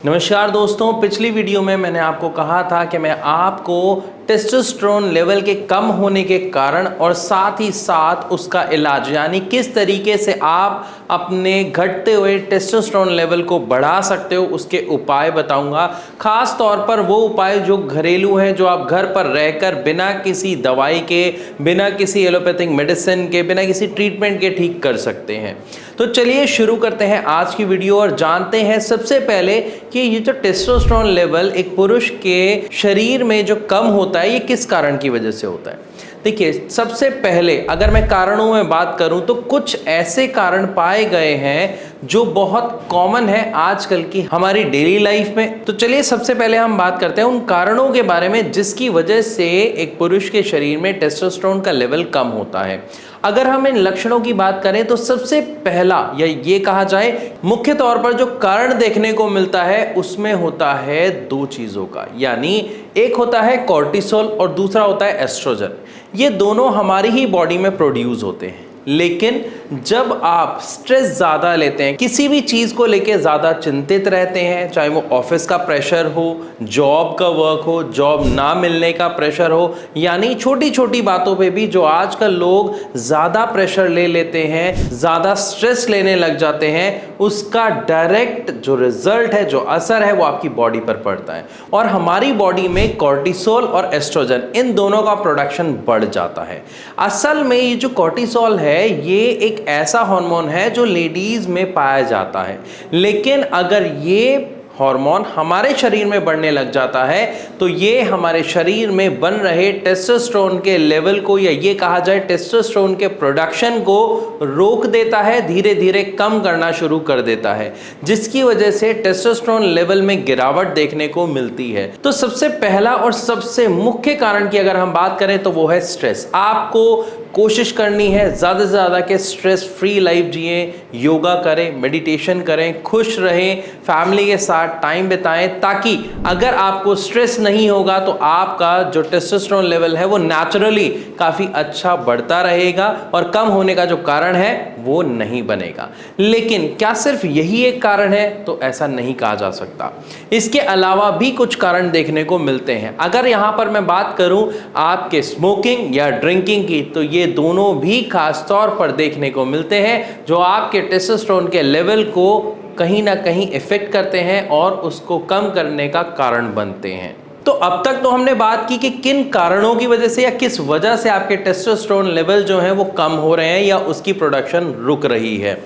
नमस्कार दोस्तों, पिछली वीडियो में मैंने आपको कहा था कि मैं आपको टेस्टोस्टेरोन लेवल के कम होने के कारण और साथ ही साथ उसका इलाज यानी किस तरीके से आप अपने घटते हुए टेस्टोस्टेरोन लेवल को बढ़ा सकते हो उसके उपाय बताऊंगा। खास तौर पर वो उपाय जो घरेलू हैं, जो आप घर पर रहकर बिना किसी दवाई के, बिना किसी एलोपैथिक मेडिसिन के, बिना किसी ट्रीटमेंट के ठीक कर सकते हैं। तो चलिए शुरू करते हैं आज की वीडियो और जानते हैं सबसे पहले कि ये जो टेस्टोस्टेरोन लेवल एक पुरुष के शरीर में जो कम होता है ये किस कारण की वजह से होता है। देखिए, सबसे पहले अगर मैं कारणों में बात करूं तो कुछ ऐसे कारण पाए गए हैं जो बहुत कॉमन है आजकल की हमारी डेली लाइफ में। तो चलिए सबसे पहले हम बात करते हैं उन कारणों के बारे में जिसकी वजह से एक पुरुष के शरीर में टेस्टोस्टेरोन का लेवल कम होता है। अगर हम इन लक्षणों की बात करें तो सबसे पहला या ये कहा जाए मुख्य तौर पर जो कारण देखने को मिलता है उसमें होता है दो चीजों का, यानी एक होता है कॉर्टिसोल और दूसरा होता है एस्ट्रोजन। ये दोनों हमारी ही बॉडी में प्रोड्यूस होते हैं, लेकिन जब आप स्ट्रेस ज़्यादा लेते हैं, किसी भी चीज़ को लेके ज़्यादा चिंतित रहते हैं, चाहे वो ऑफिस का प्रेशर हो, जॉब का वर्क हो, जॉब ना मिलने का प्रेशर हो, यानी छोटी छोटी बातों पे भी जो आजकल लोग ज़्यादा प्रेशर ले लेते हैं, ज़्यादा स्ट्रेस लेने लग जाते हैं, उसका डायरेक्ट जो रिजल्ट है, जो असर है वो आपकी बॉडी पर पड़ता है और हमारी बॉडी में कॉर्टिसोल और एस्ट्रोजन इन दोनों का प्रोडक्शन बढ़ जाता है। असल में ये जो कॉर्टिसोल है ये एक ऐसा हार्मोन है जो लेडीज में पाया जाता है, लेकिन अगर ये हार्मोन हमारे शरीर में बढ़ने लग जाता है तो ये हमारे शरीर में बन रहे टेस्टोस्टेरोन के लेवल को, या ये कहा जाए टेस्टोस्टेरोन के प्रोडक्शन को रोक देता है, धीरे धीरे कम करना शुरू कर देता है, जिसकी वजह से टेस्टोस्टेरोन लेवल में गिरावट देखने को मिलती है। तो सबसे पहला और सबसे मुख्य कारण की अगर हम बात करें तो वो है स्ट्रेस। आपको कोशिश करनी है ज़्यादा से ज़्यादा कि स्ट्रेस फ्री लाइफ जिए, योगा करें, मेडिटेशन करें, खुश रहें, फैमिली के साथ टाइम बिताएं, ताकि अगर आपको स्ट्रेस नहीं होगा तो आपका जो टेस्टोस्टेरोन लेवल है वो नेचुरली काफ़ी अच्छा बढ़ता रहेगा और कम होने का जो कारण है वो नहीं बनेगा। लेकिन क्या सिर्फ यही एक कारण है? तो ऐसा नहीं कहा जा सकता। इसके अलावा भी कुछ कारण देखने को मिलते हैं। अगर यहाँ पर मैं बात करूँ आपके स्मोकिंग या ड्रिंकिंग की, तो ये दोनों भी खास तौर पर देखने को मिलते हैं जो आपके टेस्टोस्टेरोन के लेवल को कहीं ना कहीं इफेक्ट करते हैं और उसको कम करने का कारण बनते हैं। तो अब तक तो हमने बात की कि किन कारणों की वजह से या किस वजह से आपके टेस्टोस्टेरोन लेवल जो है वो कम हो रहे हैं या उसकी प्रोडक्शन रुक रही है।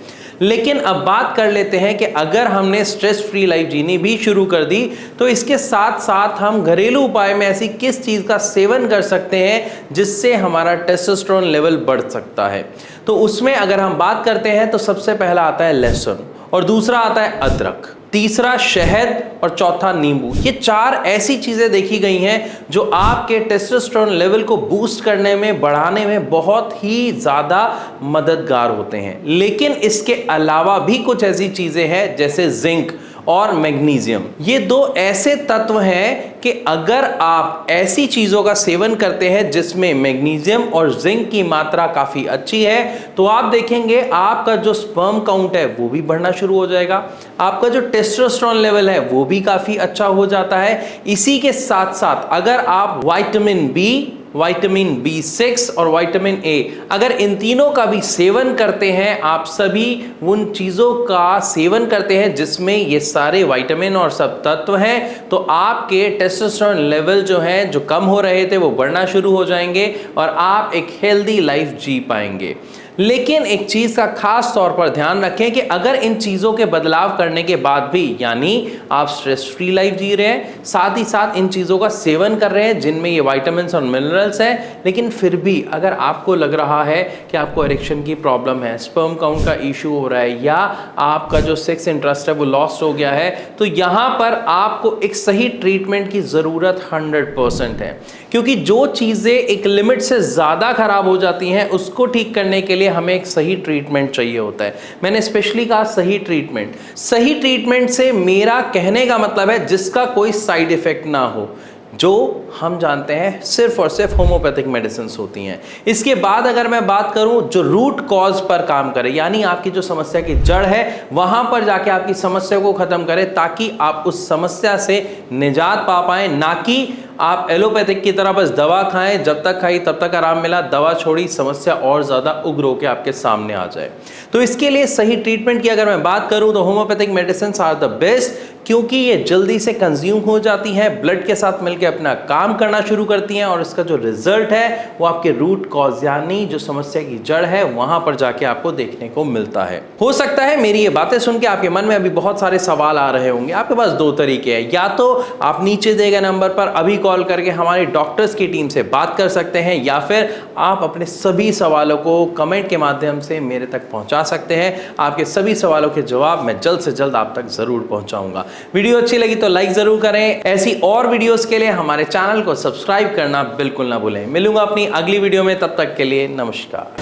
लेकिन अब बात कर लेते हैं कि अगर हमने स्ट्रेस फ्री लाइफ जीनी भी शुरू कर दी तो इसके साथ साथ हम घरेलू उपाय में ऐसी किस चीज़ का सेवन कर सकते हैं जिससे हमारा टेस्टोस्टेरोन लेवल बढ़ सकता है। तो उसमें अगर हम बात करते हैं तो सबसे पहला आता है लहसुन, और दूसरा आता है अदरक, तीसरा शहद और चौथा नींबू। ये चार ऐसी चीजें देखी गई हैं जो आपके टेस्टोस्टेरोन लेवल को बूस्ट करने में, बढ़ाने में बहुत ही ज्यादा मददगार होते हैं। लेकिन इसके अलावा भी कुछ ऐसी चीजें हैं जैसे जिंक और मैग्नीशियम। ये दो ऐसे तत्व हैं कि अगर आप ऐसी चीज़ों का सेवन करते हैं जिसमें मैग्नीशियम और जिंक की मात्रा काफ़ी अच्छी है तो आप देखेंगे आपका जो स्पर्म काउंट है वो भी बढ़ना शुरू हो जाएगा, आपका जो टेस्टोस्टेरोन लेवल है वो भी काफ़ी अच्छा हो जाता है। इसी के साथ साथ अगर आप विटामिन बी, विटामिन B6 और विटामिन A अगर इन तीनों का भी सेवन करते हैं, आप सभी उन चीज़ों का सेवन करते हैं जिसमें ये सारे विटामिन और सब तत्व हैं, तो आपके टेस्टोस्टेरोन लेवल जो हैं, जो कम हो रहे थे, वो बढ़ना शुरू हो जाएंगे और आप एक हेल्दी लाइफ जी पाएंगे। लेकिन एक चीज़ का खास तौर पर ध्यान रखें कि अगर इन चीज़ों के बदलाव करने के बाद भी, यानी आप स्ट्रेस फ्री लाइफ जी रहे हैं, साथ ही साथ इन चीज़ों का सेवन कर रहे हैं जिनमें ये विटामिन्स और मिनरल्स हैं, लेकिन फिर भी अगर आपको लग रहा है कि आपको इरेक्शन की प्रॉब्लम है, स्पर्म काउंट का इशू हो रहा है या आपका जो सेक्स इंटरेस्ट है वो लॉस्ट हो गया है, तो यहाँ पर आपको एक सही ट्रीटमेंट की ज़रूरत 100% है। क्योंकि जो चीज़ें एक लिमिट से ज़्यादा खराब हो जाती हैं उसको ठीक करने के लिए हमें एक सही ट्रीटमेंट चाहिए होता है। मैंने स्पेशली कहा सही ट्रीटमेंट। सही ट्रीटमेंट से मेरा कहने का मतलब है जिसका कोई साइड इफेक्ट ना हो। जो हम जानते हैं सिर्फ और सिर्फ होम्योपैथिक मेडिसिन होती हैं। इसके बाद अगर मैं बात करूं जो रूट कॉज पर काम करे, यानी आपकी जो समस्या की जड़ है वहां पर जाके आपकी समस्या को खत्म करे, ताकि आप उस समस्या से निजात पा पाए, ना कि आप एलोपैथिक की तरह बस दवा खाएं, जब तक खाई तब तक आराम मिला, दवा छोड़ी समस्या और ज्यादा उग्र होकर आपके सामने आ जाए। तो इसके लिए सही ट्रीटमेंट की अगर मैं बात करूं तो homeopathic medicine are the best, क्योंकि ये जल्दी से कंज्यूम हो जाती हैं, ब्लड के साथ मिलकर अपना काम करना शुरू करती हैं और इसका जो रिजल्ट है वो आपके रूट कॉज यानी जो समस्या की जड़ है वहां पर जाके आपको देखने को मिलता है। हो सकता है मेरी ये बातें सुन के आपके मन में अभी बहुत सारे सवाल आ रहे होंगे। आपके पास दो तरीके हैं, या तो आप नीचे दिए गए नंबर पर अभी कॉल करके हमारी डॉक्टर्स की टीम से बात कर सकते हैं, या फिर आप अपने सभी सवालों को कमेंट के माध्यम से मेरे तक पहुंचा सकते हैं। आपके सभी सवालों के जवाब मैं जल्द से जल्द आप तक जरूर पहुंचाऊंगा। वीडियो अच्छी लगी तो लाइक जरूर करें। ऐसी और वीडियोस के लिए हमारे चैनल को सब्सक्राइब करना बिल्कुल ना भूलें। मिलूंगा अपनी अगली वीडियो में, तब तक के लिए नमस्कार।